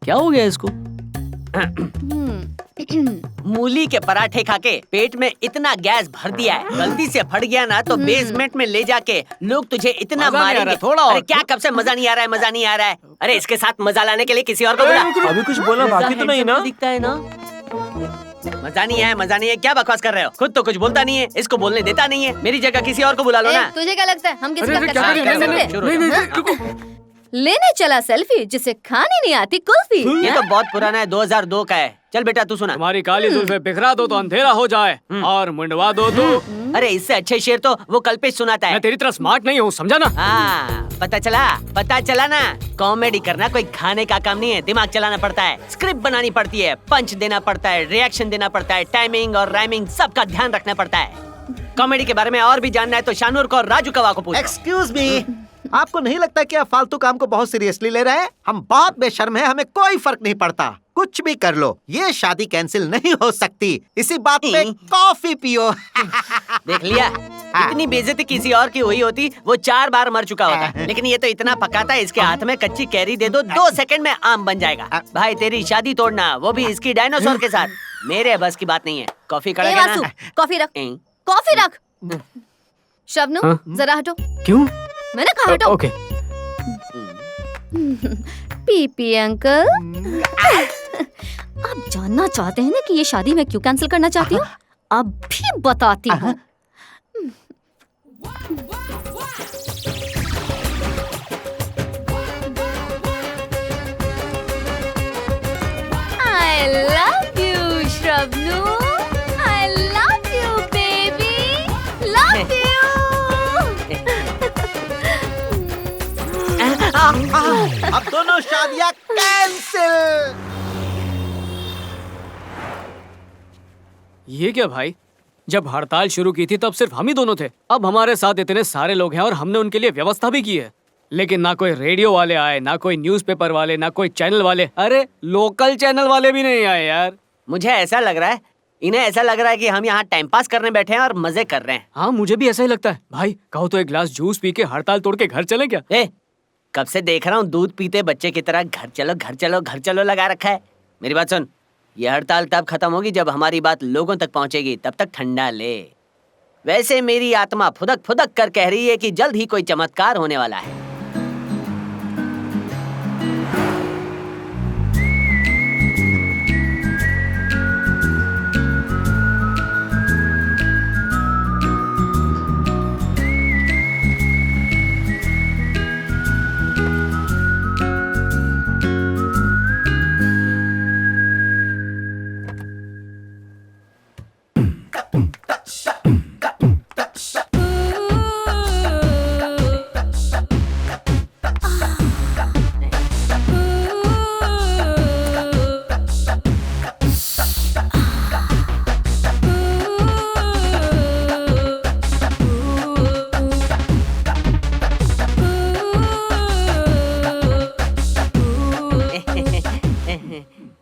क्या हो गया इसको? मूली के पराठे खा के पेट में इतना गैस भर दिया है, गलती से फट गया ना तो बेसमेंट में ले जाके लोग तुझे इतना मारेंगे। थोड़ा और। अरे क्या कब से मजा नहीं आ रहा है, मजा नहीं आ रहा है। अरे इसके साथ मजा लाने के लिए किसी और को बुला। अभी कुछ बोला बाकी तो नहीं ना? दिखता है ना। मजा नहीं है, मजा नहीं है, क्या बकवास कर रहे हो? खुद तो कुछ बोलता नहीं है, इसको बोलने देता नहीं है। मेरी जगह किसी और को बुला लो ना। तुझे क्या लगता है हम किसी का नहीं, लेने चला सेल्फी जिसे खानी नहीं आती कुल्फी। ये तो बहुत पुराना है, 2002 का है। चल बेटा तू सुना। तुम्हारी काली जुल्फे बिखरा दो तो अंधेरा हो जाए और मुंडवा दो तो। अरे इससे अच्छे शेर तो वो कल्पेश सुनाता है। मैं तेरी तरह स्मार्ट नहीं हूँ, समझा ना? हाँ पता चला ना। कॉमेडी करना कोई खाने का काम नहीं है, दिमाग चलाना पड़ता है, स्क्रिप्ट बनानी पड़ती है, पंच देना पड़ता है, रिएक्शन देना पड़ता है, टाइमिंग और राइमिंग सबका ध्यान रखना पड़ता है। कॉमेडी के बारे में और भी जानना है तो शानूर को और राजू कवा को पूछो। एक्सक्यूज मी, आपको नहीं लगता कि आप फालतू काम को बहुत सीरियसली ले रहे हैं? हम बहुत बेशर्म हैं, हमें कोई फर्क नहीं पड़ता, कुछ भी कर लो, ये शादी कैंसिल नहीं हो सकती। इसी बात पे कॉफी पियो। देख लिया, इतनी बेइज्जती किसी और की हुई होती वो 4 बार मर चुका होता, लेकिन ये तो इतना पकाता है, इसके हाथ में कच्ची कैरी दे दो 2 सेकंड में आम बन जाएगा। भाई तेरी शादी तोड़ना, वो भी इसकी डायनासोर के साथ, मेरे बस की बात नहीं है। कॉफी कॉफी रख, कॉफी रख। शबनू जरा हटो। क्यों? मैंने कहा हटो। ओके। पीपी अंकल, आप जानना चाहते हैं ना कि ये शादी मैं क्यों कैंसिल करना चाहती हूँ? अब भी बताती हूँ। I love you, शबनू। I love you, baby. Love you. अब दोनों शादियां कैंसिल। ये क्या भाई? जब हड़ताल शुरू की थी तब सिर्फ हम ही दोनों थे, अब हमारे साथ इतने सारे लोग हैं और हमने उनके लिए व्यवस्था भी की है, लेकिन ना कोई रेडियो वाले आए, ना कोई न्यूज़पेपर वाले, ना कोई चैनल वाले। अरे लोकल चैनल वाले भी नहीं आए यार। मुझे ऐसा लग रहा है, इन्हें ऐसा लग रहा है कि हम यहाँ टाइम पास करने बैठे हैं और मजे कर रहे हैं। हाँ मुझे भी ऐसा ही लगता है। भाई कहो तो एक गिलास जूस पी के हड़ताल तोड़ के घर चले क्या? कब से देख रहा हूँ दूध पीते बच्चे की तरह घर चलो घर चलो घर चलो लगा रखा है। मेरी बात सुन, ये हड़ताल तब खत्म होगी जब हमारी बात लोगों तक पहुंचेगी, तब तक ठंडा ले। वैसे मेरी आत्मा फुदक फुदक कर कह रही है कि जल्द ही कोई चमत्कार होने वाला है।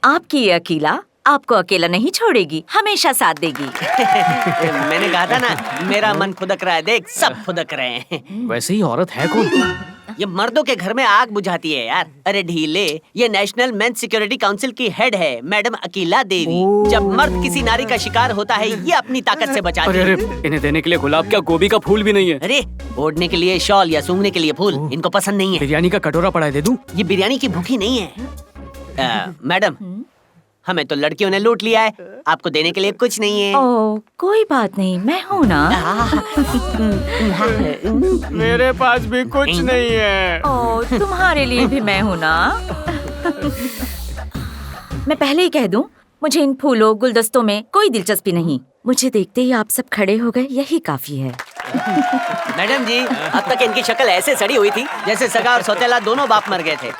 आपकी ये अकीला आपको अकेला नहीं छोड़ेगी, हमेशा साथ देगी। मैंने कहा था ना, मेरा मन फुदक रहा है, देख सब फुदक रहे हैं। वैसे ही औरत है कौन? ये मर्दों के घर में आग बुझाती है यार। अरे ढीले, ये नेशनल मेंस सिक्योरिटी काउंसिल की हेड है मैडम अकीला देवी। जब मर्द किसी नारी का शिकार होता है, ये अपनी ताकत से बचाती है। अरे इन्हें देने के लिए गुलाब क्या गोभी का फूल भी नहीं है? अरे ओढ़ने के लिए शॉल या सूंघने के लिए फूल इनको पसंद नहीं है। बिरयानी का कटोरा पड़ा है, दे दूं? ये बिरयानी की भूखी नहीं है। मैडम, हमें तो लड़कियों ने लूट लिया है, आपको देने के लिए कुछ नहीं है। ओह कोई बात नहीं, मैं हूँ ना। मेरे पास भी कुछ नहीं है। ओह तुम्हारे लिए भी मैं हूँ ना। मैं पहले ही कह दूं, मुझे इन फूलों गुलदस्तों में कोई दिलचस्पी नहीं। मुझे देखते ही आप सब खड़े हो गए, यही काफी है। मैडम जी, अब तक इनकी शक्ल ऐसे सड़ी हुई थी जैसे सगा और सौतेला दोनों बाप मर गए थे।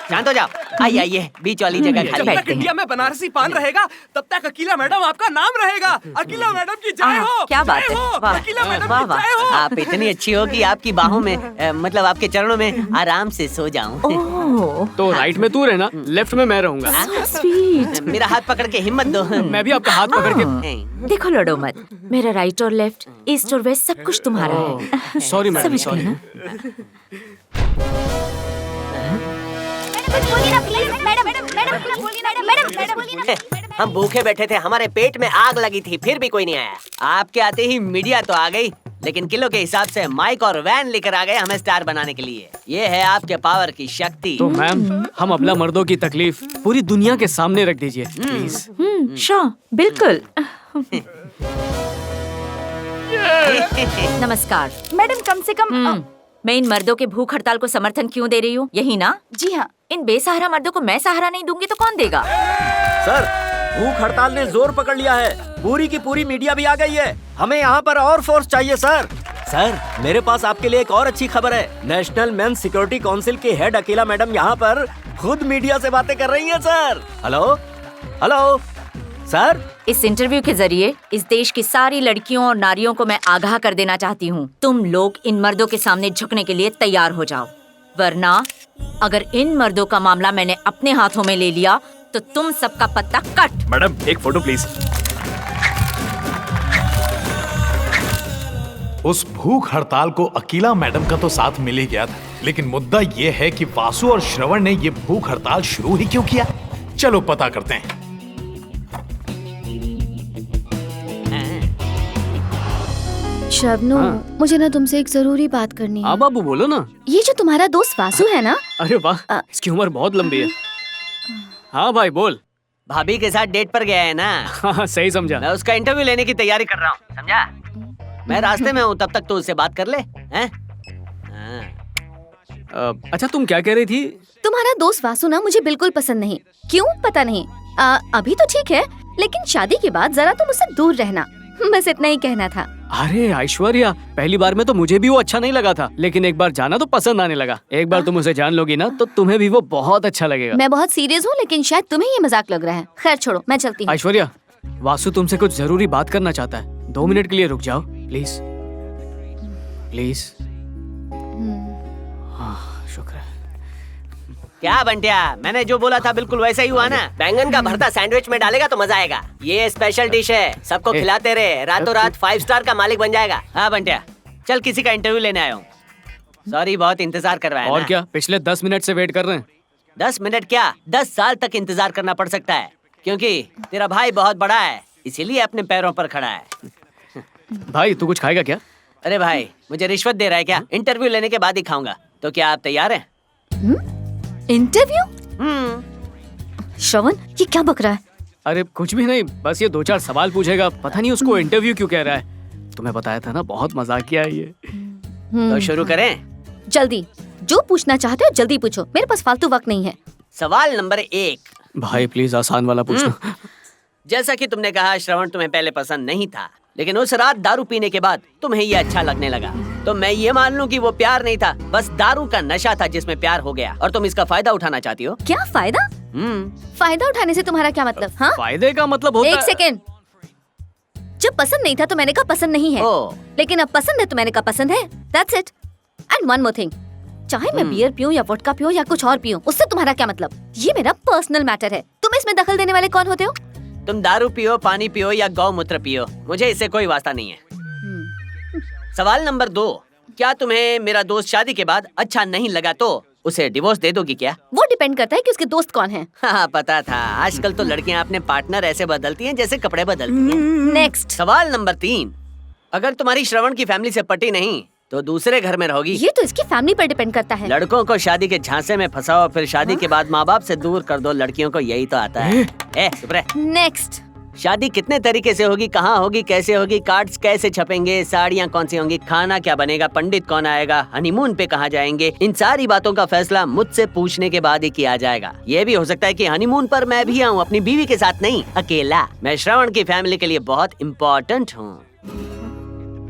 शांत हो जाओ, आइए बीच वाली जगह जब खाली। तक इंडिया में बनारसी पान रहेगा तब तक अकीला मैडम आपका नाम रहेगा। अकीला मैडम की जय हो। क्या बात है, वाह, अकीला मैडम वाह, की जय हो। आप इतनी अच्छी हो कि आपकी बाहों में मतलब आपके चरणों में आराम से सो जाऊं। ओह तो राइट में तू रहना, लेफ्ट में मैं रहूंगा। स्वीट। मेरा हाथ पकड़ के हिम्मत दो। मैं भी आपका हाथ पकड़ के। देखो लड़ो मत, मेरा राइट और लेफ्ट, ईस्ट और वेस्ट सब कुछ तुम्हारा है। सॉरी मैडम, समझ सॉरी। गए ना? मैडम हम भूखे बैठे थे, हमारे पेट में आग लगी थी, फिर भी कोई नहीं आया। आपके आते ही मीडिया तो आ गई, लेकिन किलो के हिसाब से माइक और वैन लेकर आ गए हमें स्टार बनाने के लिए। ये है आपके पावर की शक्ति। तो मैम, हम अबला मर्दों की तकलीफ पूरी दुनिया के सामने रख दीजिए प्लीज। श्योर, बिल्कुल। नमस्कार मैडम, कम से कम मैं इन मर्दों के भूख हड़ताल को समर्थन क्यों दे रही हूँ, यही ना? जी हाँ। इन बेसहारा मर्दों को मैं सहारा नहीं दूंगी तो कौन देगा? सर, भूख हड़ताल ने जोर पकड़ लिया है, पूरी की पूरी मीडिया भी आ गई है। हमें यहाँ पर और फोर्स चाहिए सर। सर, मेरे पास आपके लिए एक और अच्छी खबर है। नेशनल मेंस सिक्योरिटी काउंसिल के हेड अकेला मैडम यहाँ पर खुद मीडिया से बातें कर रही हैं सर। Hello hello sir. इस इंटरव्यू के जरिए इस देश की सारी लड़कियों और नारियों को मैं आगाह कर देना चाहती हूँ, तुम लोग इन मर्दों के सामने झुकने के लिए तैयार हो जाओ, वरना अगर इन मर्दों का मामला मैंने अपने हाथों में ले लिया तो तुम सबका पत्ता कट। मैडम, एक फोटो प्लीज। उस भूख हड़ताल को अकीला मैडम का तो साथ मिल ही गया था, लेकिन मुद्दा ये है कि वासु और श्रवण ने ये भूख हड़ताल शुरू ही क्यों किया। चलो पता करते हैं। शबनू, मुझे ना तुमसे एक जरूरी बात करनी है। हाँ बाबू, बोलो ना। ये जो तुम्हारा दोस्त वासु है ना, अरे वाह, इसकी उम्र बहुत लंबी है। हाँ भाई बोल। भाभी के साथ डेट पर गया है ना। हाँ सही समझा। मैं उसका इंटरव्यू लेने की तैयारी कर रहा हूँ, समझा? मैं रास्ते में हूँ, तब तक तो उससे बात कर ले। हैं? अच्छा, तुम क्या कह रही थी? तुम्हारा दोस्त वासु ना मुझे बिल्कुल पसंद नहीं। क्यों पता नहीं। अभी तो ठीक है, लेकिन शादी के बाद जरा तुम उससे दूर रहना, बस इतना ही कहना था। अरे ऐश्वर्या, पहली बार में तो मुझे भी वो अच्छा नहीं लगा था, लेकिन एक बार जाना तो पसंद आने लगा। एक बार तुम उसे जान लोगी ना तो तुम्हें भी वो बहुत अच्छा लगेगा। मैं बहुत सीरियस हूँ, लेकिन शायद तुम्हें ये मजाक लग रहा है। खैर छोड़ो, मैं चलती हूँ। ऐश्वर्या, वासु तुमसे कुछ जरूरी बात करना चाहता है। 2 मिनट के लिए रुक जाओ प्लीज प्लीज। शुक्र है। क्या बंटिया, मैंने जो बोला था बिल्कुल वैसा ही हुआ ना। बैंगन का भरता सैंडविच में डालेगा तो मजा आएगा। ये स्पेशल डिश है, सबको खिलाते रहे, रातों रात 5 स्टार का मालिक बन जाएगा। हाँ बंटिया, चल किसी का इंटरव्यू लेने आया हूँ। सॉरी, बहुत इंतजार करवाया और ना। क्या, पिछले 10 मिनट से वेट कर रहे हैं। 10 मिनट क्या, 10 साल तक इंतजार करना पड़ सकता है, क्योंकि तेरा भाई बहुत बड़ा है, इसीलिए अपने पैरों पर खड़ा है। भाई तू कुछ खाएगा क्या? अरे भाई, मुझे रिश्वत दे रहा है क्या? इंटरव्यू लेने के बाद ही खाऊंगा। तो क्या आप तैयार हैं? इंटरव्यू? श्रवण, ये क्या बक रहा है? अरे कुछ भी नहीं, बस ये 2-4 सवाल पूछेगा। पता नहीं उसको इंटरव्यू क्यों कह रहा है। तुम्हें बताया था ना, बहुत मजाकिया है ये। तो शुरू करें? जल्दी, जो पूछना चाहते हो जल्दी पूछो, मेरे पास फालतू वक्त नहीं है। सवाल नंबर 1। भाई प्लीज आसान वाला पूछना। जैसा कि तुमने कहा, श्रवण तुम्हें पहले पसंद नहीं था, लेकिन उस रात दारू पीने के बाद तुम्हें ये अच्छा लगने लगा। तो मैं ये मान लूं कि वो प्यार नहीं था, बस दारू का नशा था जिसमें प्यार हो गया, और तुम इसका फायदा उठाना चाहती हो। क्या फायदा? फायदा उठाने से तुम्हारा क्या मतलब? हाँ, फायदे का मतलब होता एक सेकेंड। जब पसंद नहीं था तो मैंने कहा पसंद नहीं है, लेकिन अब पसंद है तो मैंने कहा पसंद है। That's it. And one more thing. चाहे मैं बियर पीऊं या वोडका पीऊं या कुछ और पीऊं, उससे तुम्हारा क्या मतलब? ये मेरा पर्सनल मैटर है, तुम इसमें दखल देने वाले कौन होते हो? तुम दारू पियो, पानी पियो या गौमूत्र पियो, मुझे इससे कोई वास्ता नहीं है। सवाल नंबर 2। क्या तुम्हें मेरा दोस्त शादी के बाद अच्छा नहीं लगा तो उसे डिवोर्स दे दोगी क्या? वो डिपेंड करता है कि उसके दोस्त कौन हैं। हाँ, पता था। आजकल तो लड़कियां अपने पार्टनर ऐसे बदलती हैं जैसे कपड़े बदलती हैं। नेक्स्ट। सवाल नंबर 3। अगर तुम्हारी श्रवण की फैमिली से पटी नहीं तो दूसरे घर में रहोगी। ये तो इसकी फैमिली पर डिपेंड करता है। लड़कों को शादी के झांसे में फंसाओ, फिर शादी के बाद माँ बाप से दूर कर दो। लड़कियों को यही तो आता है। चुप रह। नेक्स्ट। शादी कितने तरीके से होगी, कहाँ होगी, कैसे होगी, कार्ड्स कैसे छपेंगे, साड़ियाँ कौन सी होंगी, खाना क्या बनेगा, पंडित कौन आएगा, हनीमून पे कहाँ जाएंगे, इन सारी बातों का फैसला मुझसे पूछने के बाद ही किया जाएगा। ये भी हो सकता है कि हनीमून पर मैं भी आऊँ, अपनी बीवी के साथ नहीं, अकेला। मैं श्रवण की फैमिली के लिए बहुत इम्पोर्टेंट हूँ।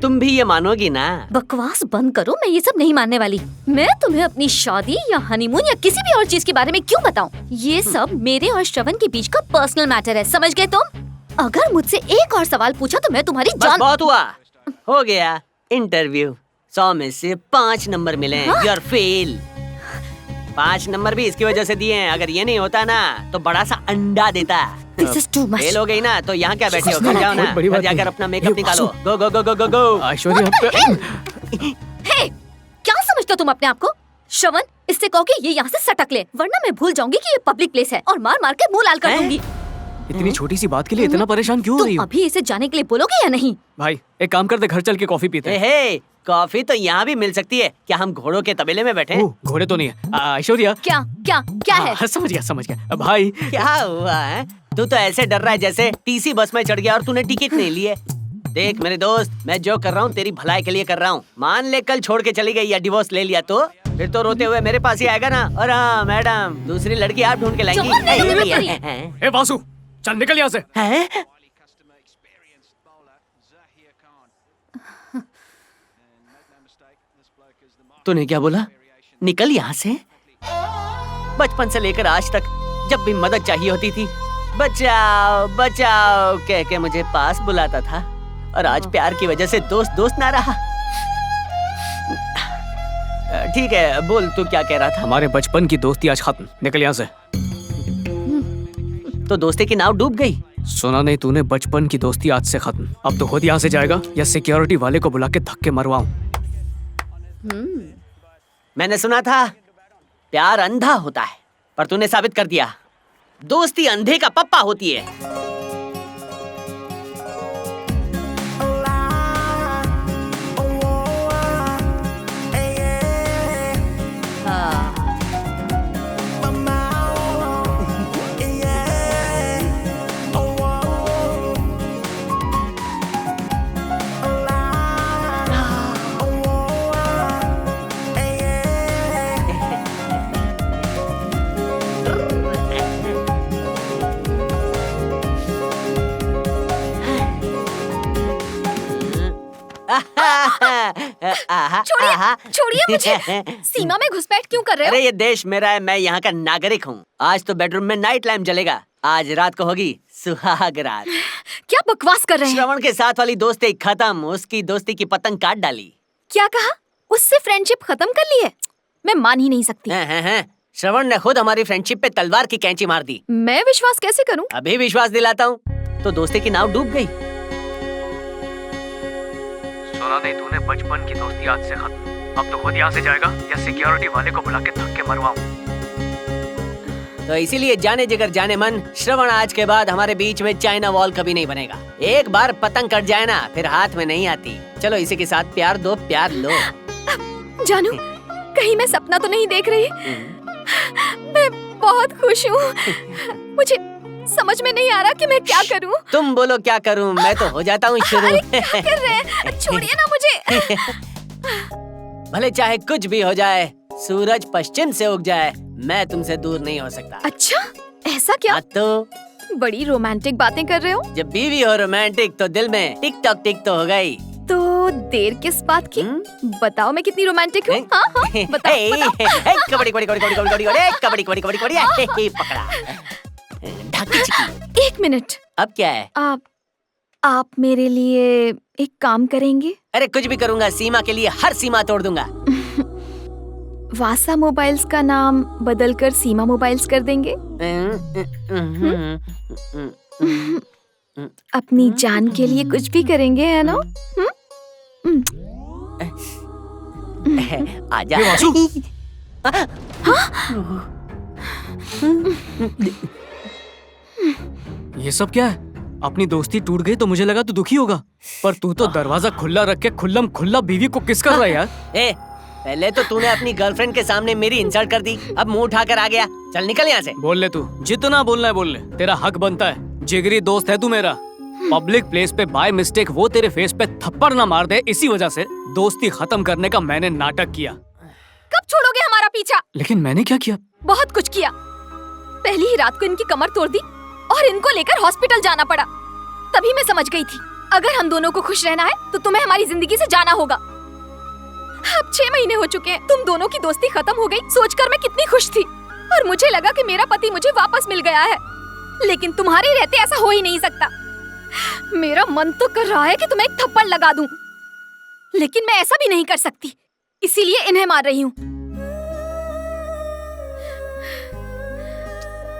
तुम भी ये मानोगी ना? बकवास बंद करो, मैं ये सब नहीं मानने वाली। मैं तुम्हें अपनी शादी या हनीमून या किसी भी और चीज के बारे में क्यों बताऊं? ये सब मेरे और श्रवण के बीच का पर्सनल मैटर है, समझ गए तुम? अगर मुझसे एक और सवाल पूछा तो मैं तुम्हारी बस जान। बहुत हुआ, हो गया इंटरव्यू। 100 में से 5 नंबर मिले। You are fail. 5 नंबर भी इसकी वजह से दिए हैं। अगर ये नहीं होता ना तो बड़ा सा अंडा देता। This is too much. Fail हो गई ना तो यहाँ क्या बैठे हो? घर जाओ ना, बड़ी घर बात जाकर नहीं। अपना मेकअप ये निकालो। वासु। गो गो गो गो गो गो। ऐश्वर्या हे, क्या समझते हो तुम अपने आप को? श्रवण, इससे कहो कि ये यहाँ से सटक ले, वरना मैं भूल जाऊंगी कि ये पब्लिक प्लेस है और मार मार के मुंह लाल कर दूंगी। इतनी छोटी सी बात के लिए इतना परेशान क्यों हो रही तुम हो? अभी इसे जाने के लिए बोलोगे या नहीं? भाई एक काम करते, घर चल के कॉफी पीते हैं। हे, कॉफी तो यहाँ भी मिल सकती है। क्या हम घोड़ों के तबेले में बैठे हैं? ओह, घोड़े तो नहीं है। ऐश्वर्या। क्या क्या क्या है? समझ गया भाई। क्या हुआ है? तू तो ऐसे डर रहा है जैसे टीसी बस में चढ़ गया और तूने टिकट नहीं लिए। देख मेरे दोस्त, मैं जो कर रहा हूँ तेरी भलाई के लिए कर रहा हूँ। मान ले कल छोड़ के चली गई या डिवोर्स ले लिया तो फिर तो रोते हुए मेरे पास ही आएगा ना। और हाँ मैडम, दूसरी लड़की आप ढूंढ के लाएंगी। ए वासु, चल निकल यहाँ से। हैं? तूने क्या बोला? निकल यहाँ से? बचपन से लेकर आज तक जब भी मदद चाहिए होती थी, बचाओ बचाओ कह के मुझे पास बुलाता था, और आज प्यार की वजह से दोस्त दोस्त ना रहा। ठीक है, बोल तू क्या कह रहा था? हमारे बचपन की दोस्ती आज खत्म, निकल यहाँ से। तो दोस्ती की नाव डूब गई। सुना नहीं तूने? बचपन की दोस्ती आज से खत्म। अब तो खुद यहाँ से जाएगा या सिक्योरिटी वाले को बुला के धक्के मरवाऊं? मैंने सुना था प्यार अंधा होता है, पर तूने साबित कर दिया दोस्ती अंधे का पप्पा होती है। छोड़िए मुझे। सीमा में घुसपैठ क्यों कर रहे हो? अरे ये देश मेरा है, मैं यहाँ का नागरिक हूँ। आज तो बेडरूम में नाइट लैम्प जलेगा। आज रात को होगी सुहाग रात। क्या बकवास कर रहे हैं? श्रवण के साथ वाली दोस्ती खत्म, उसकी दोस्ती की पतंग काट डाली। क्या कहा? उससे फ्रेंडशिप खत्म कर ली है? मैं मान ही नहीं सकती। श्रवण ने खुद हमारी फ्रेंडशिप पे तलवार की कैंची मार दी। मैं विश्वास कैसे करूं? अभी विश्वास दिलाता हूँ। तो दोस्ती की नाव डूब गई। सुना नहीं तूने? बचपन की दोस्ती आज से खत्म। अब तो खुद यहाँ से जाएगा या सिक्योरिटी वाले को बुला के धक्के मरवाऊं? तो इसीलिए जाने जिगर जाने मन, श्रवण आज के बाद हमारे बीच में चाइना वॉल कभी नहीं बनेगा। एक बार पतंग कट जाए ना, फिर हाथ में नहीं आती। चलो इसी के साथ प्यार दो, प्यार लो। जानू, कहीं मैं सपना तो नहीं देख रही? मैं बहुत खुश हूँ। मुझे समझ में नहीं आ रहा कि मैं क्या करूँ। तुम बोलो क्या करूँ, मैं तो हो जाता हूँ शुरू। क्या कर रहे हैं? छोड़िए ना मुझे। भले चाहे कुछ भी हो जाए, सूरज पश्चिम से उग जाए, मैं तुमसे दूर नहीं हो सकता। अच्छा, ऐसा क्या? तो बड़ी रोमांटिक बातें कर रहे हो। जब बीवी हो रोमांटिक तो दिल में टिक टॉक टिक तो हो गई। तो देर किस बात की? बताओ मैं कितनी रोमांटिक हूँ। हाँ हाँ, बताओ बताओ। कबड्डी कबड्डी कबड्डी कबड्डी कबड्डी कबड्डी कबड्डी कबड्डी कबड्डी पकड़ा। ढाकी चिकी। 1 मिनट। अब क्या है? आप मेरे लिए एक काम करेंगे? अरे कुछ भी करूँगा, सीमा के लिए हर सीमा तोड़ दूंगा। वासा मोबाइल्स का नाम बदलकर सीमा मोबाइल्स कर देंगे? अपनी जान के लिए कुछ भी करेंगे, है ना? आजा। ये सब क्या है? अपनी दोस्ती टूट गई तो मुझे लगा तू दुखी होगा, पर तू तो दरवाजा खुला रख के खुल्लम खुल्ला बीवी को किस कर रहा है यार? पहले तो तूने अपनी गर्लफ्रेंड के सामने मेरी इंसल्ट कर दी, अब मुंह उठाकर आ गया। चल निकल यहाँ से। बोल ले तू, जितना बोलना है बोल ले, तेरा हक बनता है। जिगरी दोस्त है तू मेरा। पब्लिक प्लेस पे बाय मिस्टेक वो तेरे फेस पे थप्पड़ ना मार दे, इसी वजह से दोस्ती खत्म करने का मैंने नाटक किया। कब छोड़ोगे हमारा पीछा? लेकिन मैंने क्या किया? बहुत कुछ किया। पहली ही रात को इनकी कमर तोड़ दी और इनको लेकर हॉस्पिटल जाना पड़ा। तभी मैं समझ गई थी, अगर हम दोनों को खुश रहना है तो तुम्हें हमारी जिंदगी से जाना होगा। अब 6 महीने हो चुके हैं, तुम दोनों की दोस्ती खत्म हो गई सोचकर मैं कितनी खुश थी, और मुझे लगा कि मेरा पति मुझे वापस मिल गया है। लेकिन तुम्हारे रहते ऐसा हो ही नहीं सकता। मेरा मन तो कर रहा है कि तुम्हें एक थप्पड़ लगा दूं, लेकिन मैं ऐसा भी नहीं कर सकती, इसीलिए इन्हें मार रही हूँ।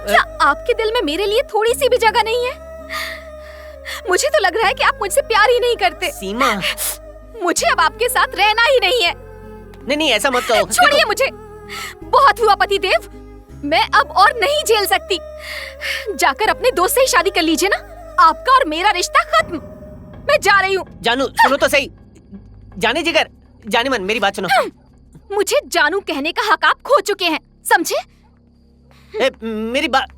क्या आपके दिल में मेरे लिए थोड़ी सी भी जगह नहीं है? मुझे तो लग रहा है कि आप मुझसे प्यार ही नहीं करते। सीमा, मुझे अब आपके साथ रहना ही नहीं है। नहीं ऐसा मत कहो। छोड़िए मुझे। बहुत हुआ पति देव, मैं अब और नहीं झेल सकती। जाकर अपने दोस्त से ही शादी कर लीजिए ना, आपका और मेरा रिश्ता खत्म। मैं जा रही हूँ। जानू सुनो तो सही। जाने जिगर, जाने मन, मेरी बात सुनो। मुझे जानू कहने का हक आप खो चुके हैं, समझे? मेरी बात।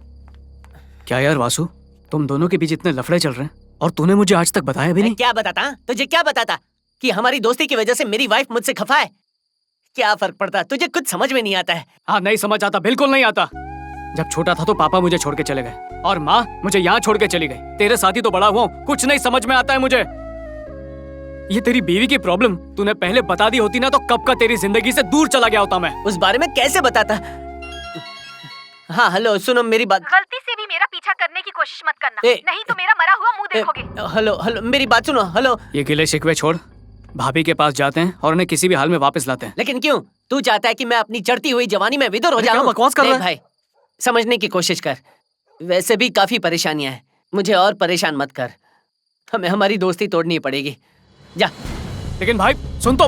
क्या यार वासु, तुम दोनों के बीच इतने लफड़े चल रहे हैं और तूने मुझे आज तक बताया भी नहीं। क्या बताता? तुझे क्या बताता कि हमारी दोस्ती की वजह से मेरी वाइफ मुझसे खफा है? क्या फर्क पड़ता? तुझे कुछ समझ में नहीं आता है। हाँ, नहीं समझ आता, बिल्कुल नहीं आता। जब छोटा था तो पापा मुझे छोड़ के चले गए और माँ मुझे यहाँ छोड़ के चली गई। तेरे साथ ही तो बड़ा हुआ हूँ, कुछ नहीं समझ में आता है मुझे। ये तेरी बीवी की प्रॉब्लम तूने पहले बता दी होती ना तो कब का तेरी जिंदगी से दूर चला गया होता मैं। उस बारे में कैसे बताता? हाँ हेलो, सुनो मेरी बात। गलती से भी मेरा पीछा करने की कोशिश मत करना, नहीं तो मेरा मरा हुआ मुंह देखोगे। हेलो हेलो, मेरी बात सुनो। हेलो, ये गिले शिकवे छोड़, भाभी के पास जाते हैं और उन्हें किसी भी हाल में वापस लाते हैं। लेकिन क्यों? तू चाहता है कि मैं अपनी चढ़ती हुई जवानी में विदुर हो क्या जाऊं? बकवास कर रहा है? भाई, समझने की कोशिश कर। वैसे भी काफी परेशानियां हैं, मुझे और परेशान मत कर। हमें हमारी दोस्ती तोड़नी पड़ेगी। जा। लेकिन भाई सुन तो।